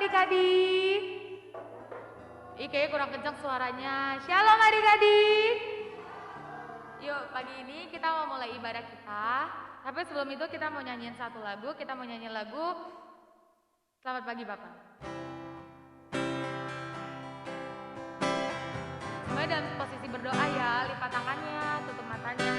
adik-adik. Kayaknya kurang kencang suaranya. Shalom adik-adik. Yuk, pagi ini kita mau mulai ibadah kita. Tapi sebelum itu kita mau nyanyiin satu lagu. Kita mau nyanyiin lagu Selamat Pagi Bapak. Semuanya dalam posisi berdoa ya. Lipat tangannya, tutup matanya.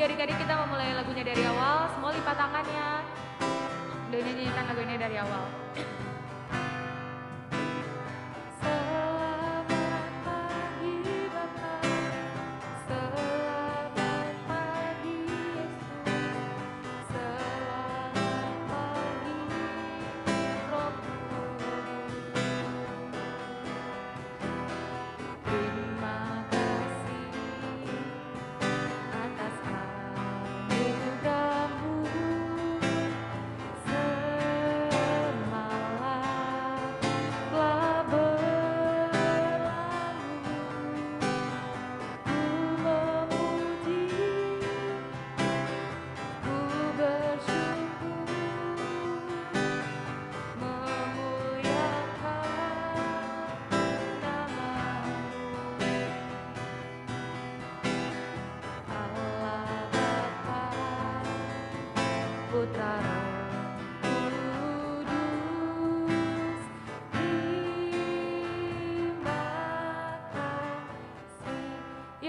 Adik-adik kita memulai lagunya dari awal, semua lipat tangannya. Udah nyanyikan lagu ini dari awal.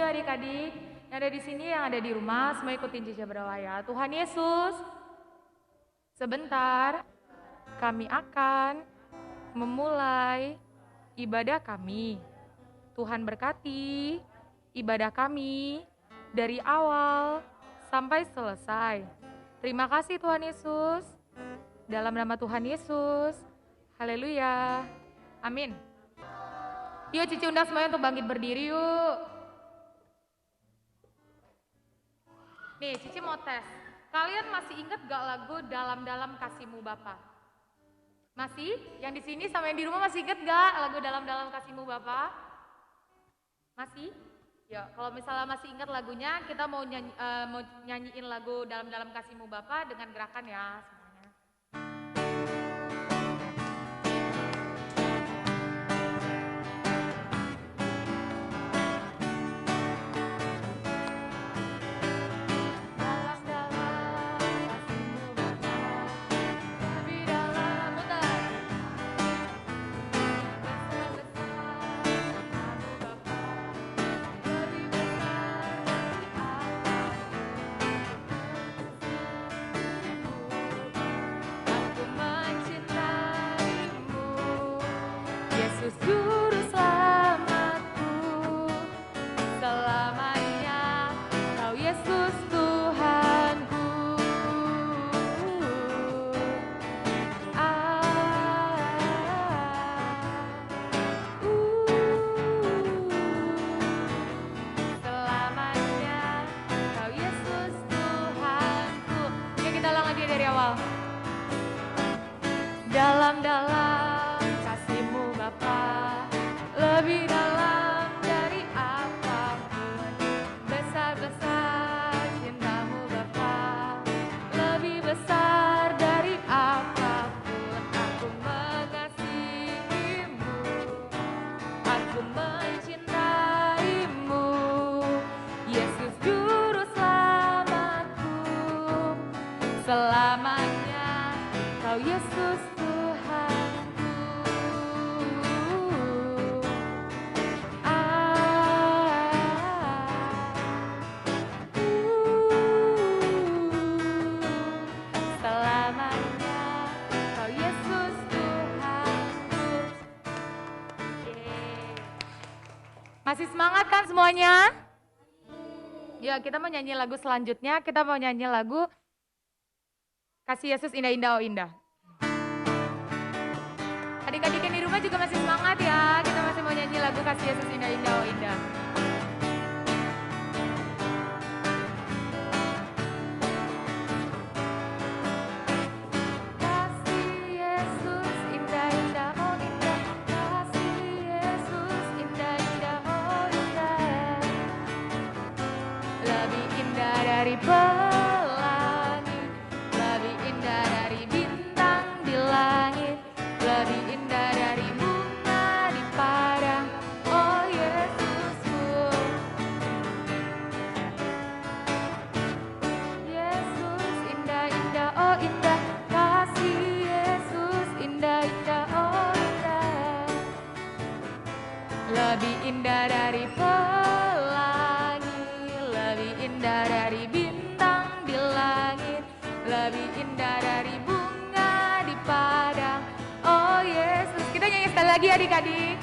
Adik-adik yang ada di sini, yang ada di rumah, semua ikutin jejak berdoa ya. Tuhan Yesus, sebentar kami akan memulai ibadah kami. Tuhan berkati ibadah kami dari awal sampai selesai. Terima kasih Tuhan Yesus. Dalam nama Tuhan Yesus. Haleluya. Amin. Yuk Cici undang semuanya untuk bangkit berdiri yuk. Nih, Cici mau tes. Kalian masih ingat gak lagu Dalam-Dalam Kasih-Mu Bapa? Masih? Yang di sini sama yang di rumah masih ingat gak lagu Dalam-Dalam Kasih-Mu Bapa? Masih? Ya, kalau misalnya masih ingat lagunya, kita mau nyanyiin lagu Dalam-Dalam Kasih-Mu Bapa dengan gerakan ya semuanya. Aku mencintaimu, Yesus Juru Selamatku. Selamanya Kau Yesus Tuhanku. Selamanya Kau Yesus Tuhanku. Masih semangat kan semuanya? Ya, kita mau nyanyi lagu selanjutnya. Kita mau nyanyi lagu Kasih Yesus Indah-Indah Oh Indah. Adik-adik yang di rumah juga masih semangat ya. Kita masih mau nyanyi lagu Kasih Yesus Indah-Indah Oh Indah. Dari pelangi, lebih indah dari bintang di langit, lebih indah dari bunga di padang. Oh Yesusku, Yesus indah-indah, oh indah, kasih Yesus indah-indah, oh indah, lebih indah dari pelangi, lebih indah dari bintang di langit, lebih indah dari bunga di padang. Oh Yesus, kita nyanyi sekali lagi adik-adik.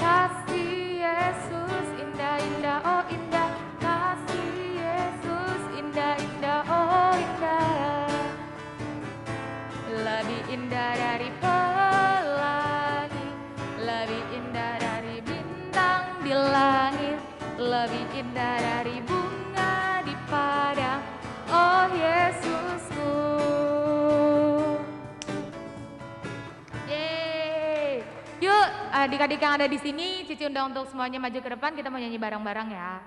Kasih Yesus indah-indah, oh indah, kasih Yesus indah-indah, oh indah, lebih indah dari pelangi, lebih indah dari bintang di langit, lebih indah dari bunga di padang. Oh Yesusku. Yeay. Yuk adik-adik yang ada di sini, Cici undang untuk semuanya maju ke depan. Kita mau nyanyi bareng-bareng ya.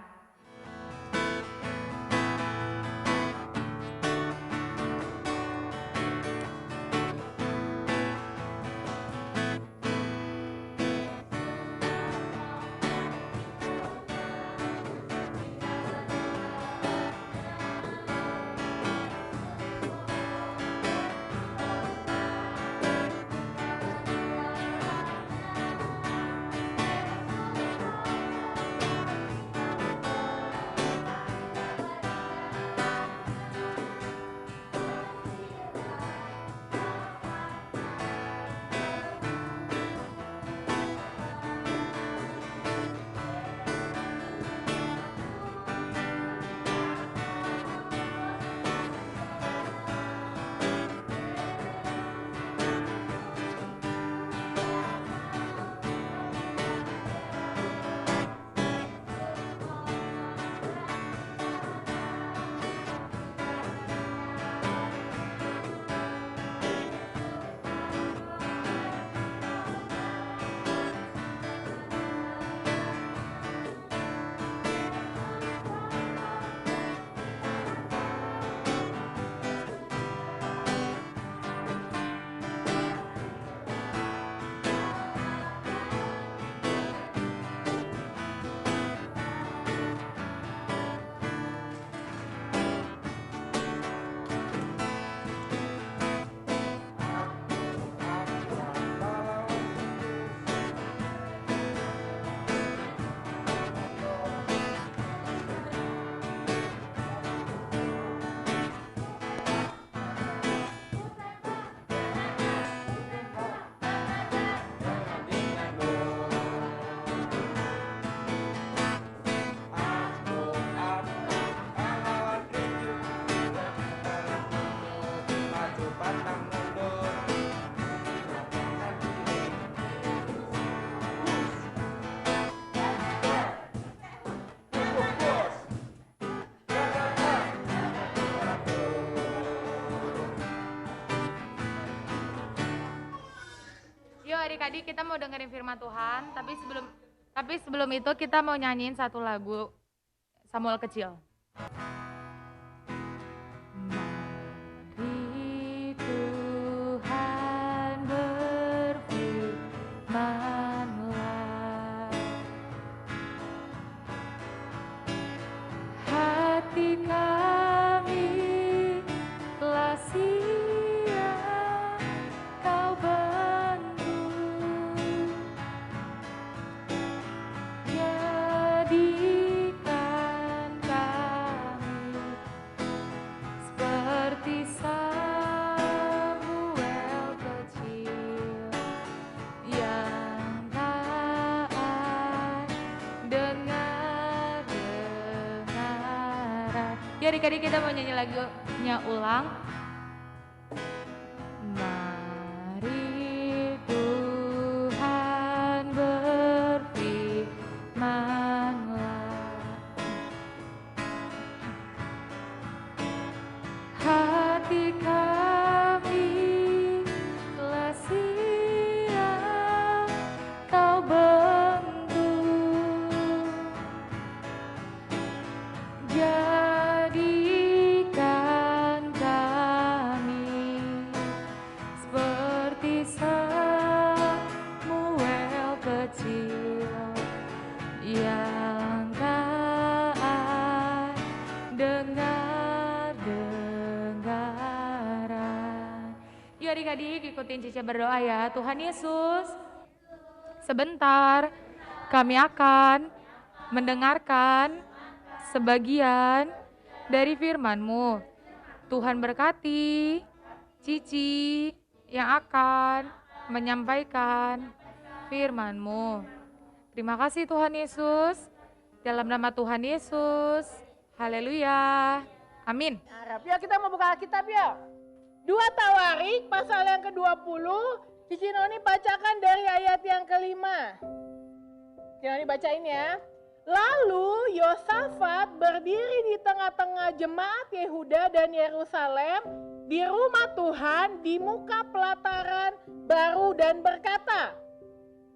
Adik-adik kita mau dengerin firman Tuhan, tapi sebelum itu kita mau nyanyiin satu lagu Samuel Kecil. Mari Tuhan berfirman. Ya adik-adik kita mau nyanyi lagunya ulang. Mari Tuhan berfirman-Lah, hati kami telah siap Kau bentuk, jadikan kami seperti Samuel kecil yang taat dengar-dengaran. Yuk adik-adik ikutin Cica berdoa ya. Tuhan Yesus, sebentar kami akan mendengarkan sebagian dari firman-Mu. Tuhan berkati Cici yang akan menyampaikan firman-Mu. Terima kasih Tuhan Yesus. Dalam nama Tuhan Yesus. Haleluya. Amin. Arab. Ya kita mau buka Alkitab ya. 2 Tawarik pasal yang ke-20. Cici Noni bacakan dari ayat yang ke-5. Cici Noni bacain ya. Lalu Yosafat berdiri di tengah-tengah jemaat Yehuda dan Yerusalem di rumah Tuhan di muka pelataran baru dan berkata,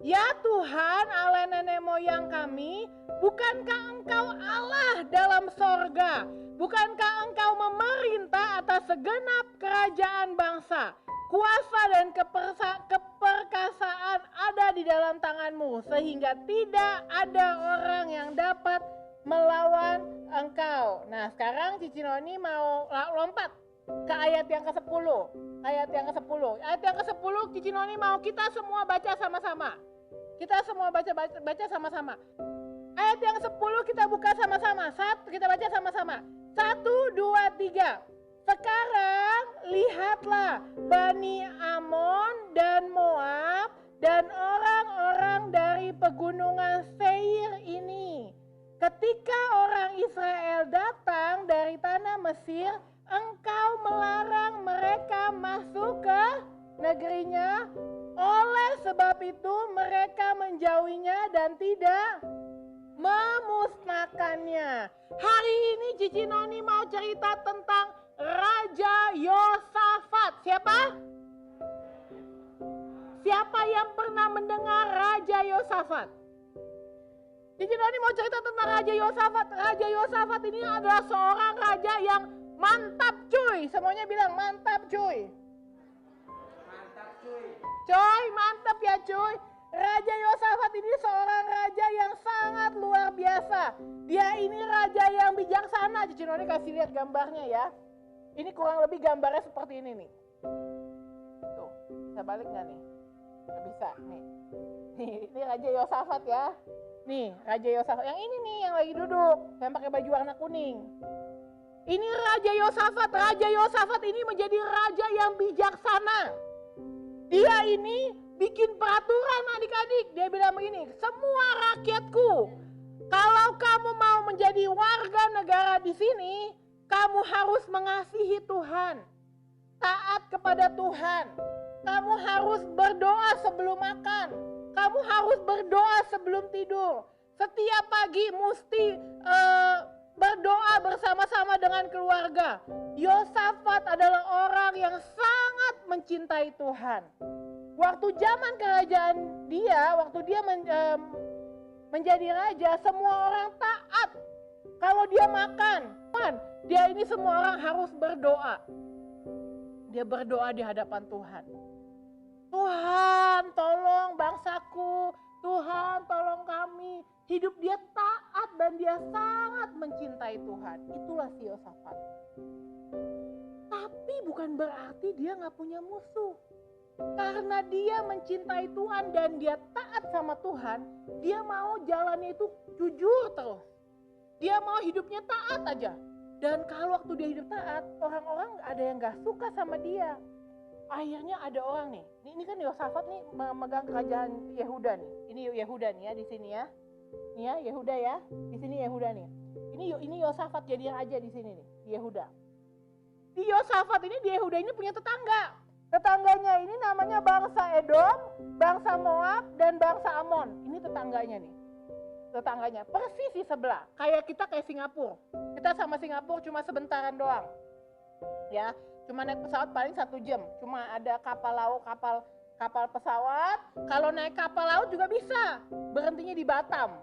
Ya Tuhan Allah nenek moyang kami, bukankah Engkau Allah dalam sorga? Bukankah Engkau memerintah atas segenap kerajaan bangsa? Kuasa dan keperkasaan ada di dalam tangan-Mu, sehingga tidak ada orang yang dapat melawan Engkau. Nah sekarang Cici Noni mau lompat ke ayat yang ke-10. Ayat yang ke-10. Ayat yang ke-10 Cici Noni mau kita semua baca sama-sama. Kita semua baca sama-sama. Ayat yang 10 kita buka sama-sama. Kita baca sama-sama. 1, 2, 3. Sekarang lihatlah Bani Amon dan Moab dan orang-orang dari pegunungan Seir ini. Ketika orang Israel datang dari tanah Mesir, Engkau melarang mereka masuk ke negerinya. Oleh sebab itu mereka menjauhinya dan tidak memusnahkannya. Hari ini Cici Noni mau cerita tentang Raja Yosafat. Siapa? Siapa yang pernah mendengar Raja Yosafat? Cici Noni mau cerita tentang Raja Yosafat. Raja Yosafat ini adalah seorang raja yang mantap cuy. Semuanya bilang mantap cuy. Coy, mantap ya cuy. Raja Yosafat ini seorang raja yang sangat luar biasa. Dia ini raja yang bijaksana. Cici Noni kasih lihat gambarnya ya. Ini kurang lebih gambarnya seperti ini nih. Tuh, bisa balik nggak nih? Nggak bisa, nih. Ini Raja Yosafat ya. Nih, Raja Yosafat. Yang ini nih yang lagi duduk. Yang pakai baju warna kuning. Ini Raja Yosafat. Raja Yosafat ini menjadi raja yang bijaksana. Dia ini bikin peraturan adik-adik. Dia bilang begini, semua rakyatku, kalau kamu mau menjadi warga negara di sini, kamu harus mengasihi Tuhan, taat kepada Tuhan. Kamu harus berdoa sebelum makan. Kamu harus berdoa sebelum tidur. Setiap pagi mesti berdoa bersama-sama dengan keluarga. Yosafat adalah orang yang sangat mencintai Tuhan. Waktu zaman kerajaan dia, waktu dia menjadi raja, semua orang taat. Kalau dia makan, dia ini semua orang harus berdoa. Dia berdoa di hadapan Tuhan. Tuhan tolong bangsaku, Tuhan tolong kami. Hidup dia taat dan dia sangat mencintai Tuhan. Itulah si Yosafat. Tapi bukan berarti dia gak punya musuh. Karena dia mencintai Tuhan dan dia taat sama Tuhan, dia mau jalannya itu jujur terus. Dia mau hidupnya taat aja. Dan kalau waktu dia hidup taat, orang-orang ada yang gak suka sama dia. Akhirnya ada orang nih, ini kan Yosafat nih memegang kerajaan Yehuda nih. Ini Yehuda nih ya di sini ya. Nih ya Yehuda ya, di sini Yehuda nih. Ini Yosafat jadi raja di sini nih. di Yehuda. Di Yosafat ini, di Yehuda ini punya tetangga. Tetangganya ini namanya bangsa Edom, bangsa Moab, dan bangsa Amon. Ini tetangganya nih. Tetangganya persis di sebelah. Kayak kita kayak Singapura. Kita sama Singapura cuma sebentaran doang. Ya, cuma naik pesawat paling 1 jam. Cuma ada kapal laut, kapal pesawat. Kalau naik kapal laut juga bisa. Berhentinya di Batam.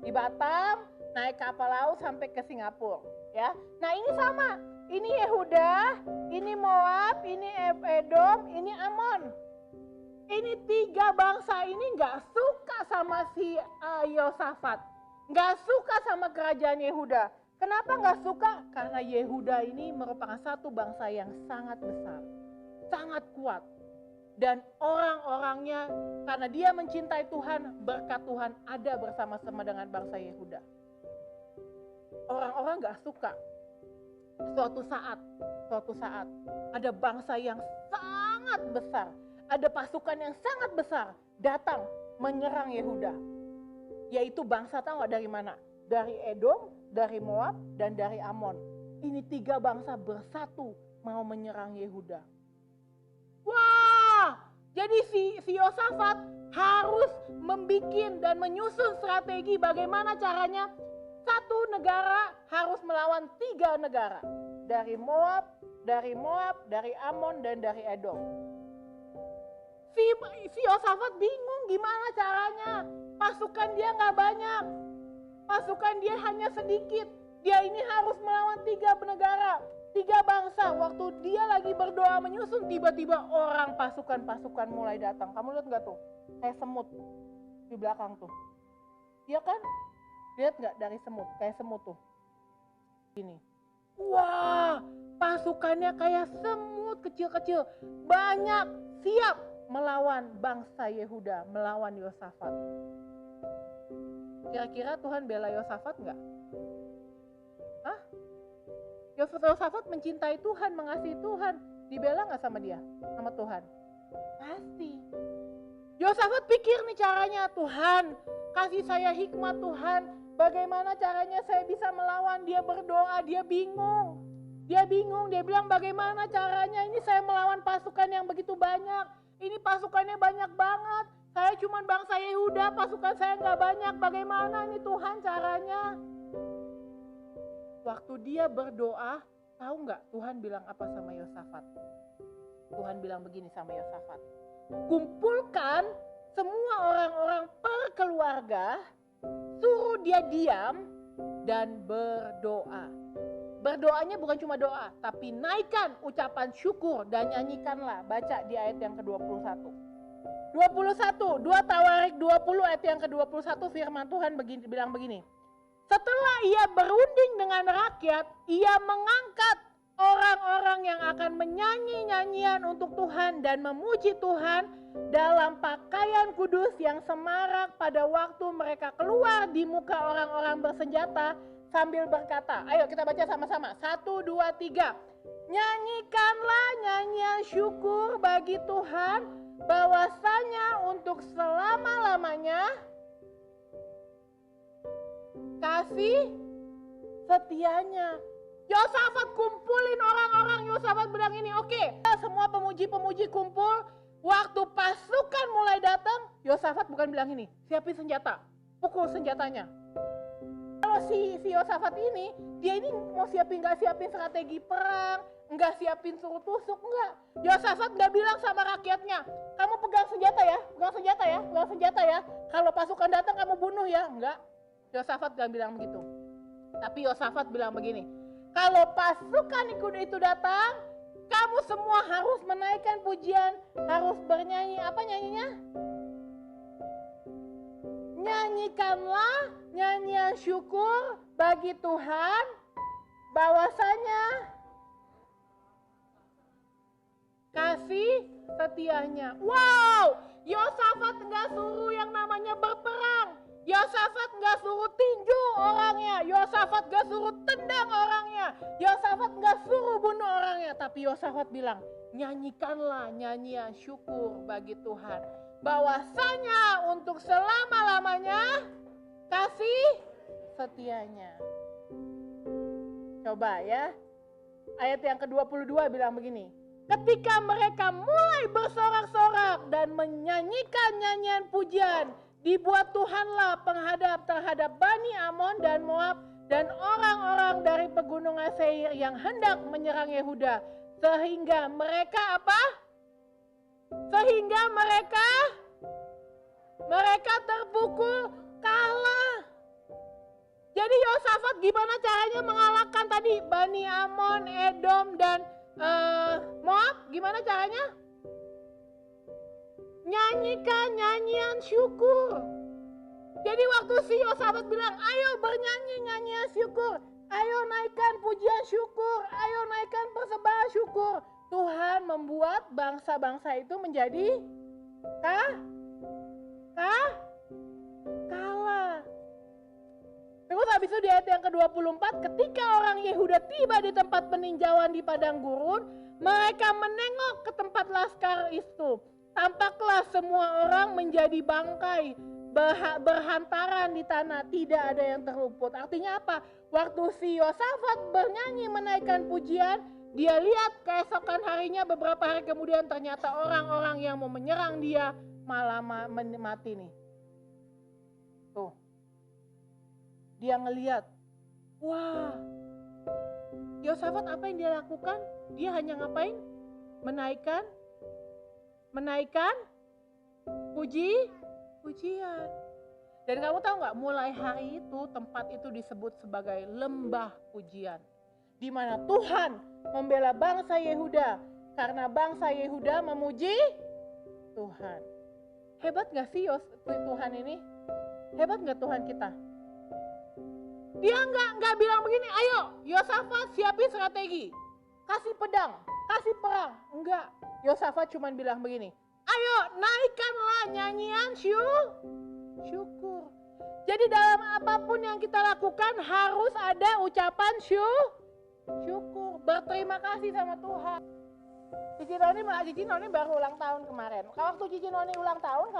Di Batam naik kapal laut sampai ke Singapura. Ya, nah ini sama. Ini Yehuda, ini Moab, ini Edom, ini Amon. Ini 3 bangsa ini nggak suka sama si Yosafat. Nggak suka sama kerajaan Yehuda. Kenapa nggak suka? Karena Yehuda ini merupakan satu bangsa yang sangat besar. Sangat kuat. Dan orang-orangnya, karena dia mencintai Tuhan, berkat Tuhan ada bersama-sama dengan bangsa Yehuda. Orang-orang nggak suka. Suatu saat ada bangsa yang sangat besar, ada pasukan yang sangat besar datang menyerang Yehuda. Yaitu bangsa, tahu nggak dari mana? Dari Edom, dari Moab, dan dari Amon. Ini 3 bangsa bersatu mau menyerang Yehuda. Wah, jadi si Yosafat harus membikin dan menyusun strategi bagaimana caranya. Satu negara harus melawan 3 negara. Dari Moab, dari Amon, dan dari Edom. Si Yosafat bingung gimana caranya. Pasukan dia gak banyak. Pasukan dia hanya sedikit. Dia ini harus melawan 3 negara, 3 bangsa. Waktu dia lagi berdoa menyusun, tiba-tiba orang pasukan-pasukan mulai datang. Kamu lihat gak tuh? Kayak semut di belakang tuh. Iya kan? Lihat nggak dari semut, kayak semut tuh. Ini. Wah, pasukannya kayak semut kecil-kecil. Banyak, siap melawan bangsa Yehuda, melawan Yosafat. Kira-kira Tuhan bela Yosafat nggak? Hah? Yosafat mencintai Tuhan, mengasihi Tuhan. Dibela nggak sama dia? Sama Tuhan? Pasti. Yosafat pikir nih caranya, Tuhan kasih saya hikmat Tuhan. Bagaimana caranya saya bisa melawan? Dia berdoa, dia bingung. Dia bilang bagaimana caranya ini saya melawan pasukan yang begitu banyak. Ini pasukannya banyak banget. Saya cuma bangsa Yehuda, pasukan saya nggak banyak. Bagaimana ini Tuhan caranya? Waktu dia berdoa, tahu nggak Tuhan bilang apa sama Yosafat? Tuhan bilang begini sama Yosafat. Kumpulkan semua orang-orang per keluarga, suruh dia diam dan berdoa. Berdoanya bukan cuma doa, tapi naikkan ucapan syukur dan nyanyikanlah. Baca di ayat yang ke-21. 2 Tawarik 20 ayat yang ke-21 firman Tuhan bilang begini. Setelah ia berunding dengan rakyat, ia mengangkat orang-orang yang akan menyanyi nyanyian untuk Tuhan dan memuji Tuhan dalam pakaian kudus yang semarak pada waktu mereka keluar di muka orang-orang bersenjata sambil berkata, ayo kita baca sama-sama, 1, 2, 3. Nyanyikanlah nyanyian syukur bagi Tuhan, bahwasanya untuk selama-lamanya kasih setianya. Yosafat kumpulin orang-orang, Yosafat bilang ini, oke, semua pemuji-pemuji kumpul. Waktu pasukan mulai datang, Yosafat bukan bilang ini, siapin senjata, pukul senjatanya. Kalau si Yosafat ini, dia ini mau nggak siapin strategi perang, nggak siapin suruh tusuk, enggak. Yosafat nggak bilang sama rakyatnya, kamu pegang senjata ya. Kalau pasukan datang kamu bunuh ya, enggak. Yosafat nggak bilang begitu. Tapi Yosafat bilang begini, kalau pasukan itu datang, kamu semua harus menaikkan pujian, harus bernyanyi. Apa nyanyinya? Nyanyikanlah nyanyian syukur bagi Tuhan, bahwasanya kasih setianya. Wow, Yosafat nggak suruh yang namanya berperang. Yosafat nggak suruh tinju orangnya, Yosafat nggak suruh tendang orangnya, Yosafat nggak suruh bunuh orangnya, tapi Yosafat bilang, nyanyikanlah nyanyian syukur bagi Tuhan, bahwasanya untuk selama-lamanya kasih setianya. Coba ya, Ayat yang ke-22 bilang begini. Ketika mereka mulai bersorak-sorak dan menyanyikan nyanyian pujian, dibuat Tuhanlah penghadap terhadap Bani Amon dan Moab dan orang-orang dari pegunungan Seir yang hendak menyerang Yehuda. Sehingga mereka apa? Sehingga mereka terpukul kalah. Jadi Yosafat gimana caranya mengalahkan tadi Bani Amon, Edom dan Moab? Gimana caranya? Nyanyikan nyanyian syukur. Jadi waktu si Yosafat bilang, ayo bernyanyi nyanyian syukur, ayo naikkan pujian syukur, ayo naikkan persembahan syukur. Tuhan membuat bangsa-bangsa itu menjadi kalah. Terus habis itu di ayat yang ke-24, ketika orang Yehuda tiba di tempat peninjauan di padang gurun, mereka menengok ke tempat laskar itu. Tampaklah semua orang menjadi bangkai, berhantaran di tanah, tidak ada yang terluput. Artinya apa? Waktu si Yosafat bernyanyi menaikkan pujian, dia lihat keesokan harinya beberapa hari kemudian ternyata orang-orang yang mau menyerang dia malah mati nih. Tuh. Dia ngeliat, wah, Yosafat apa yang dia lakukan? Dia hanya ngapain? Menaikkan pujian. Dan kamu tahu nggak, mulai hari itu tempat itu disebut sebagai lembah pujian, di mana Tuhan membela bangsa Yehuda karena bangsa Yehuda memuji Tuhan. Hebat nggak sih Tuhan ini? Hebat nggak Tuhan kita? Dia nggak bilang begini, ayo Yosafat siapin strategi, kasih pedang, kasih perang. Enggak, Yosafat cuma bilang begini, ayo naikkanlah nyanyian syukur. Jadi dalam apapun yang kita lakukan harus ada ucapan syukur, berterima kasih sama Tuhan. Cici Noni baru ulang tahun kemarin. Waktu Cici Noni ulang tahun,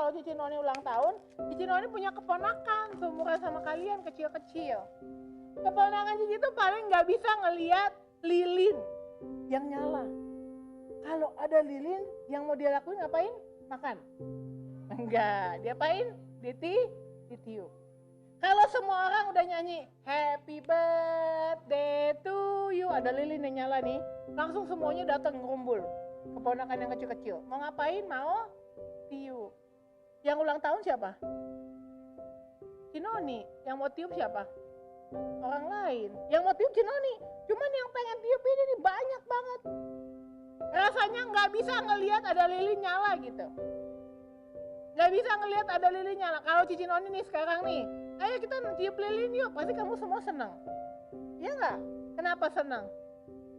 Cici Noni punya keponakan seumuran sama kalian, kecil-kecil. Keponakan Cici itu paling nggak bisa ngelihat lilin yang nyala. Kalau ada lilin yang mau dia lakuin ngapain? Makan? Enggak, dia apain? Ditiup. Kalau semua orang udah nyanyi Happy Birthday to you, ada lilin yang nyala nih, langsung semuanya datang ngumpul. Keponakan yang kecil-kecil mau ngapain? Mau tiup. Yang ulang tahun siapa? Cinoni. Yang mau tiup siapa? Orang lain. Yang mau tiup Cinoni. Cuman yang pengen tiup ini nih banyak banget. Rasanya nggak bisa ngelihat ada lilin nyala gitu. Nggak bisa ngelihat ada lilin nyala. Kalau Cici Noni nih sekarang nih, ayo kita tiup lilin yuk, pasti kamu semua senang. Iya nggak? Kenapa senang?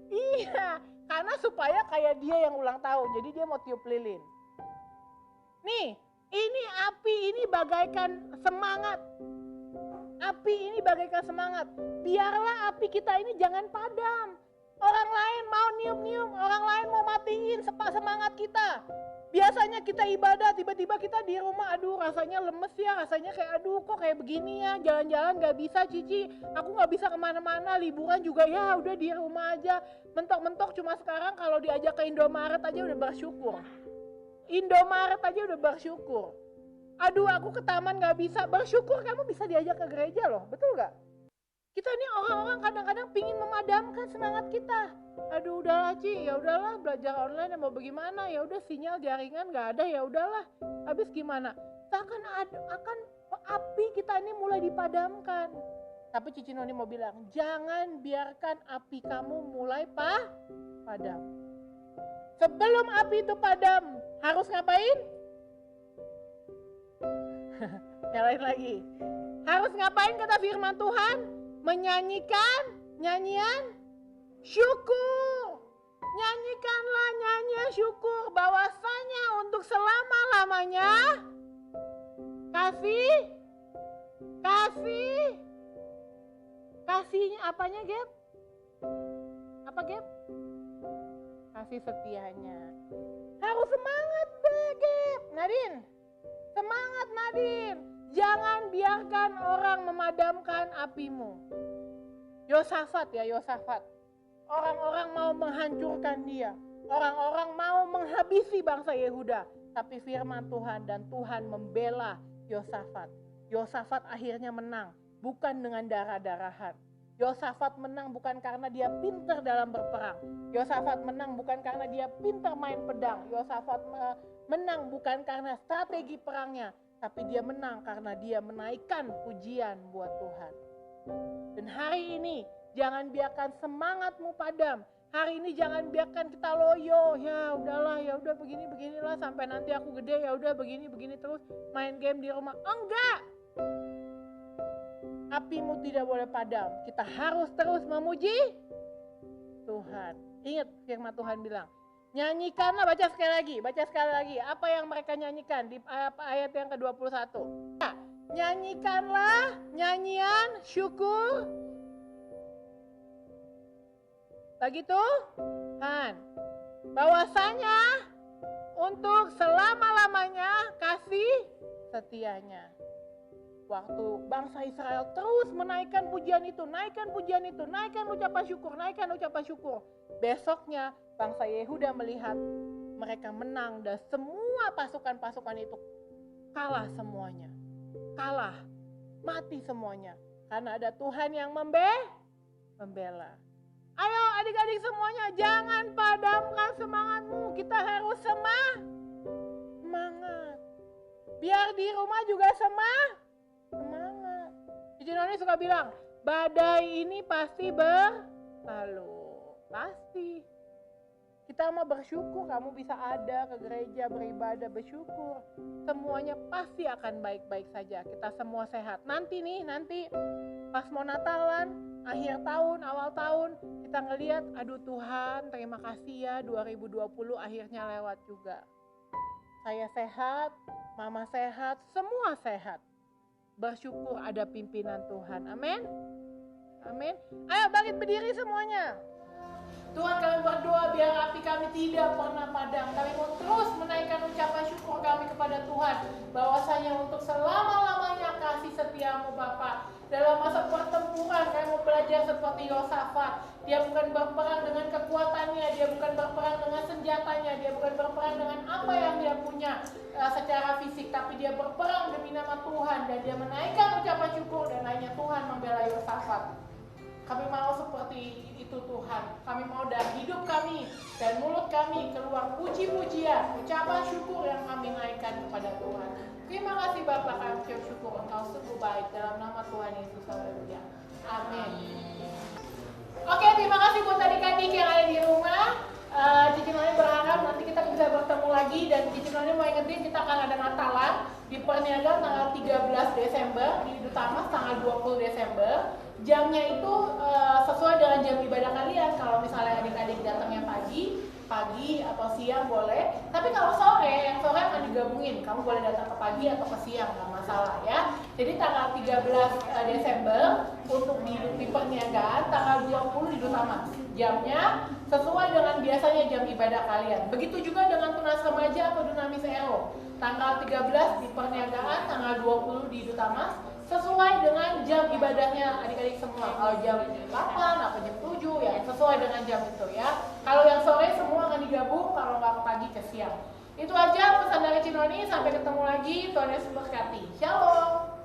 Iya, karena supaya kayak dia yang ulang tahun, jadi dia mau tiup lilin. Nih, ini api ini bagaikan semangat. Api ini bagaikan semangat. Biarlah api kita ini jangan padam. Orang lain mau niup-niup, orang lain mau matiin semangat kita. Biasanya kita ibadah, tiba-tiba kita di rumah, aduh rasanya lemes ya, rasanya kayak aduh kok kayak begini ya, jalan-jalan gak bisa Cici, aku gak bisa kemana-mana, liburan juga ya udah di rumah aja, mentok-mentok cuma sekarang kalau diajak ke Indomaret aja udah bersyukur. Indomaret aja udah bersyukur. Aduh aku ke taman gak bisa, bersyukur kamu bisa diajak ke gereja loh, betul gak? Kita ini orang-orang kadang-kadang pingin memadamkan semangat kita. Aduh udahlah Ci, ya udahlah belajar online mau bagaimana, ya udah sinyal jaringan nggak ada, ya udahlah. Habis gimana? Seakan akan api kita ini mulai dipadamkan. Tapi Cici Noni mau bilang, jangan biarkan api kamu mulai padam. Sebelum api itu padam, harus ngapain? Nyalain lagi. Harus ngapain kata firman Tuhan? Menyanyikan nyanyian syukur. Nyanyikanlah nyanyian syukur bahwasanya untuk selama-lamanya kasihnya apanya Gap? Apa Gap? Kasih setianya. Harus semangat Gap. Nadine, semangat Nadine. Jangan biarkan orang memadamkan apimu. Yosafat ya, Yosafat. Orang-orang mau menghancurkan dia. Orang-orang mau menghabisi bangsa Yehuda. Tapi firman Tuhan dan Tuhan membela Yosafat. Yosafat akhirnya menang, bukan dengan darah-darahan. Yosafat menang bukan karena dia pintar dalam berperang. Yosafat menang bukan karena dia pintar main pedang. Yosafat menang bukan karena strategi perangnya. Tapi dia menang karena dia menaikkan pujian buat Tuhan. Dan hari ini jangan biarkan semangatmu padam. Hari ini jangan biarkan kita loyo. Ya udahlah, ya udah beginilah sampai nanti aku gede, ya udah begini terus main game di rumah. Enggak. Apimu tidak boleh padam. Kita harus terus memuji Tuhan. Ingat firman Tuhan bilang, nyanyikanlah, baca sekali lagi. Apa yang mereka nyanyikan di ayat yang ke-21? Nyanyikanlah nyanyian syukur bagi Tuhan, bahwasanya untuk selama-lamanya kasih setianya. Waktu bangsa Israel terus menaikkan pujian itu, naikkan ucapan syukur. Besoknya bangsa Yehuda melihat mereka menang dan semua pasukan-pasukan itu kalah semuanya. Kalah, mati semuanya. Karena ada Tuhan yang membela. Ayo adik-adik semuanya, jangan padamkan semangatmu. Kita harus semangat. Biar di rumah juga semangat. Cici Noni suka bilang, badai ini pasti berlalu. Pasti. Kita mau bersyukur, kamu bisa ada ke gereja beribadah bersyukur. Semuanya pasti akan baik-baik saja. Kita semua sehat. Nanti pas mau Natalan, akhir tahun, awal tahun, kita ngelihat, aduh Tuhan, terima kasih ya 2020 akhirnya lewat juga. Saya sehat, mama sehat, semua sehat. Bersyukur ada pimpinan Tuhan. Amin. Amin. Ayo bangkit berdiri semuanya. Tuhan, kami berdoa biar api kami tidak pernah padam. Kami mau terus menaikkan ucapan syukur kami kepada Tuhan. Bahwasanya untuk selama-lamanya kasih setiamu Bapa. Dalam masa pertempuran kami mau belajar seperti Yosafat. Dia bukan berperang dengan kekuatannya, dia bukan berperang dengan senjatanya, dia bukan berperang dengan apa yang dia punya secara fisik. Tapi dia berperang demi nama Tuhan. Dan dia menaikkan ucapan syukur dan hanya Tuhan membela Yosafat. Kami mau seperti itu Tuhan. Kami mau dari hidup kami dan mulut kami keluar puji-pujian, ucapan syukur yang kami naikkan kepada Tuhan. Terima kasih Bapak, kami ucap syukur Engkau sungguh baik dalam nama Tuhan Yesus. Haleluya. Amin. Oke, terima kasih buat adik-adik yang ada di rumah. Cici Noni berharap nanti kita bisa bertemu lagi dan Cici Noni mau ingetin kita akan ada Natalan di Perniagaan tanggal 13 Desember, di Dutamas tanggal 20 Desember. Jamnya itu sesuai dengan jam ibadah kalian. Kalau misalnya adik-adik datangnya pagi atau siang boleh. Tapi kalau sore, yang sore akan digabungin. Kamu boleh datang ke pagi atau ke siang, nggak masalah ya. Jadi tanggal 13 Desember untuk di Perniagaan, tanggal 20 di Dutamas. Jamnya sesuai dengan biasanya jam ibadah kalian. Begitu juga dengan Tunas Remaja atau Dunamis Ero. Tanggal 13 di Perniagaan, tanggal 20 di Dutamas. Sesuai dengan jam ibadahnya adik-adik semua. Kalau jam 8 atau jam 7 ya sesuai dengan jam itu ya. Kalau yang sore semua akan digabung, kalau nggak ke pagi ke siang. Itu aja pesan dari Cinoni, sampai ketemu lagi. Tuhan Yesus berkati. Shalom.